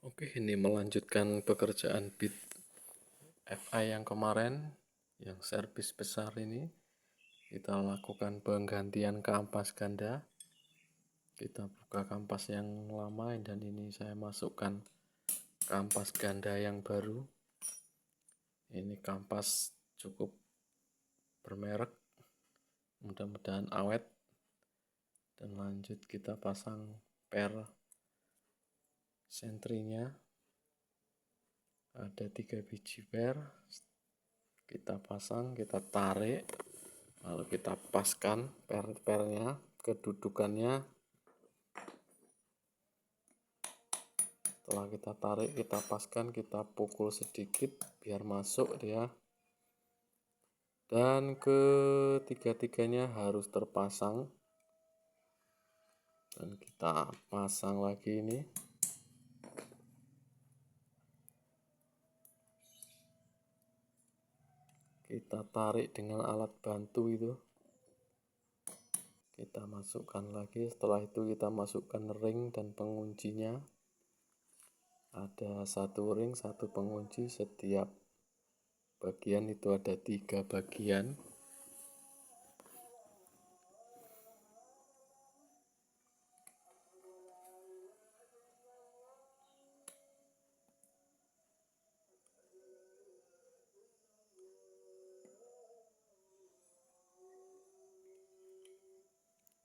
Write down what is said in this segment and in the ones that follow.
Oke, ini melanjutkan pekerjaan bit FI yang kemarin, yang servis besar ini. Kita lakukan penggantian kampas ganda. Kita buka kampas yang lama dan ini saya masukkan kampas ganda yang baru. Ini kampas cukup bermerek, mudah-mudahan awet. Dan lanjut kita pasang per sentrinya. Ada 3 biji per. Kita pasang, kita tarik, lalu kita paskan per-pernya, kedudukannya. Setelah kita tarik, kita paskan, kita pukul sedikit biar masuk dia. Dan ketiga-tiganya harus terpasang. Dan kita pasang lagi ini. Kita tarik dengan alat bantu itu. Kita masukkan lagi, setelah itu kita masukkan ring dan penguncinya. Ada 1 ring, 1 pengunci, setiap bagian itu ada 3 bagian.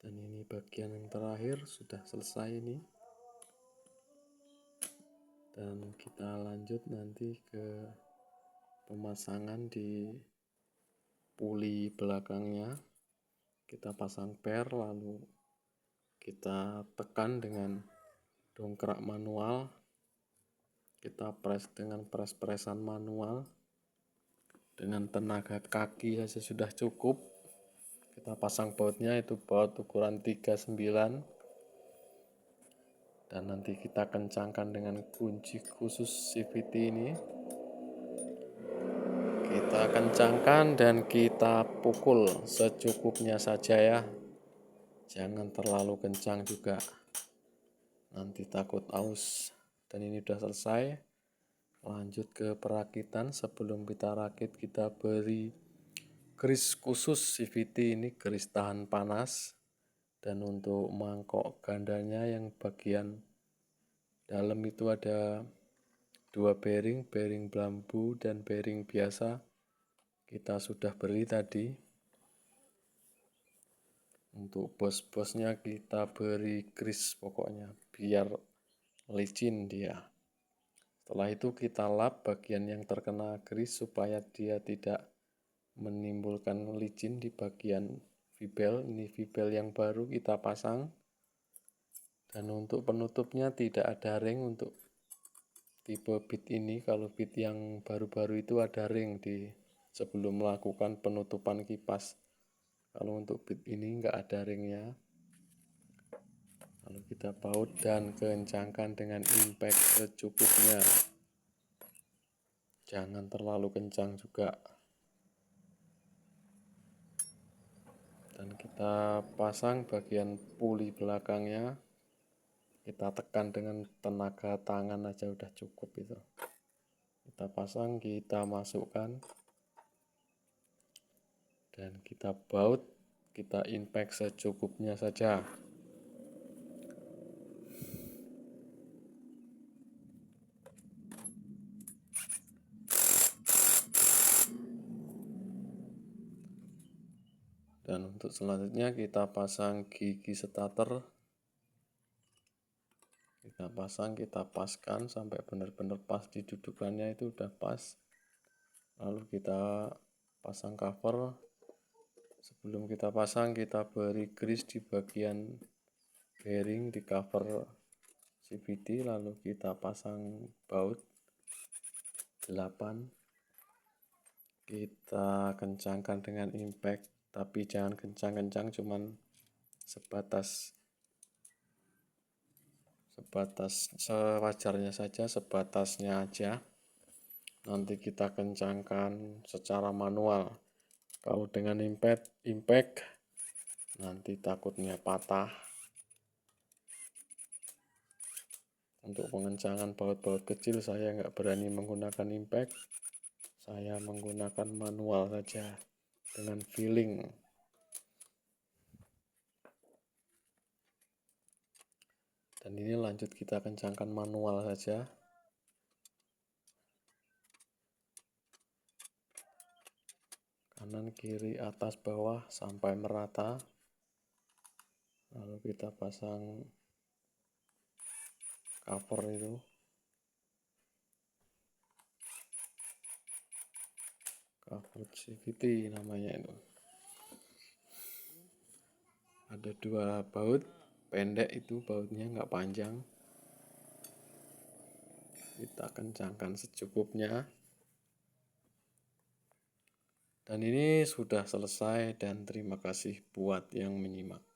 Dan ini bagian yang terakhir, sudah selesai ini. Dan kita lanjut nanti ke pemasangan di puli belakangnya. Kita pasang per, lalu kita tekan dengan dongkrak manual. Kita press dengan press-pressan manual. Dengan tenaga kaki saja sudah cukup. Kita pasang bautnya, itu baut ukuran 39. Dan nanti kita kencangkan dengan kunci khusus CVT ini. Kita kencangkan dan kita pukul secukupnya saja ya. Jangan terlalu kencang juga. Nanti takut aus. Dan ini sudah selesai. Lanjut ke perakitan. Sebelum kita rakit, kita beri keris khusus CVT ini, keris tahan panas. Dan untuk mangkok gandanya yang bagian dalam itu ada 2 bearing, bearing bambu dan bearing biasa. Kita sudah beri tadi. Untuk bos-bosnya kita beri grease pokoknya, biar licin dia. Setelah itu kita lap bagian yang terkena grease supaya dia tidak menimbulkan licin di bagian vibel. Ini vibel yang baru kita pasang. Dan untuk penutupnya tidak ada ring untuk tipe bit ini. Kalau bit yang baru-baru itu ada ring di sebelum melakukan penutupan kipas. Kalau untuk bit ini nggak ada ringnya. Lalu kita baut dan kencangkan dengan impact secukupnya. Jangan terlalu kencang juga. Dan kita pasang bagian puli belakangnya. Kita tekan dengan tenaga tangan aja udah cukup itu. Kita pasang, kita masukkan. Dan kita baut, kita impact secukupnya saja. Dan untuk selanjutnya kita pasang gigi starter. Kita pasang, kita paskan sampai benar-benar pas di dudukannya, itu udah pas. Lalu kita pasang cover. Sebelum kita pasang, kita beri grease di bagian bearing di cover CVT. Lalu kita pasang baut 8. Kita kencangkan dengan impact, tapi jangan kencang-kencang, cuman sebatas sewajarnya saja, sebatasnya aja. Nanti kita kencangkan secara manual. Kalau dengan impact nanti takutnya patah. Untuk pengencangan baut-baut kecil saya nggak berani menggunakan impact, saya menggunakan manual saja dengan feeling. Dan ini lanjut kita kencangkan manual saja. Kanan, kiri, atas, bawah sampai merata. Lalu kita pasang cover itu. Cover CVT namanya itu. Ada 2 baut, pendek itu bautnya nggak panjang. Kita kencangkan secukupnya. Dan ini sudah selesai dan terima kasih buat yang menyimak.